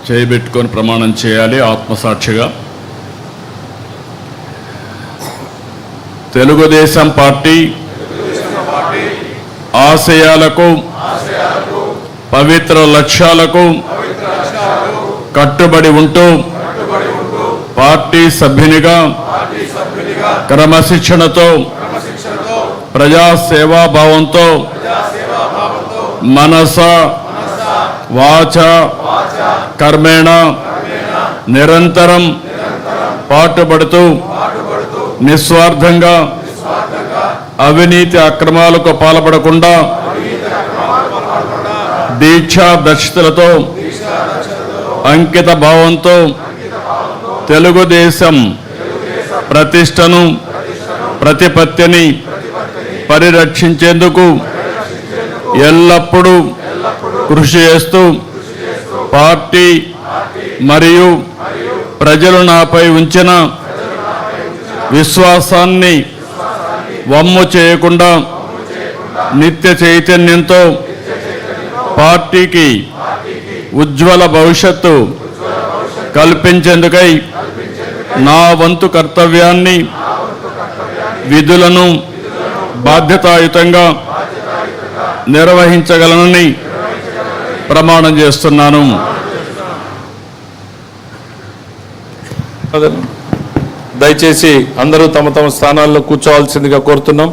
చేయబెట్టుకొని ప్రమాణం చేయాలి ఆత్మసాక్షిగా. తెలుగుదేశం పార్టీ ఆశయాలకు పవిత్ర లక్ష్యాలకు కట్టుబడి ఉంటూ పార్టీ సభ్యునిగా క్రమశిక్షణతో ప్రజాసేవాభావంతో మనస వాచ కర్మేణ నిరంతరం పాటుపడుతూ నిస్వార్థంగా అవినీతి అక్రమాలకు పాల్పడకుండా దీక్షా దక్షతలతో అంకిత భావంతో తెలుగుదేశం ప్రతిష్టను ప్రతిపత్తిని పరిరక్షించేందుకు ఎల్లప్పుడూ కృషి చేస్తూ పార్టీ మరియు ప్రజలు నాపై ఉంచిన విశ్వాసాన్ని వమ్ము చేయకుండా నిత్య చైతన్యంతో పార్టీకి ఉజ్వల భవిష్యత్తు కల్పించేందుకై నా వంతు కర్తవ్యాన్ని విధులను బాధ్యతాయుతంగా నిర్వహించగలనని ప్రమాణం చేస్తున్నాను. దయచేసి అందరూ తమ తమ స్థానాల్లో కూర్చోవాల్సిందిగా కోరుతున్నాం.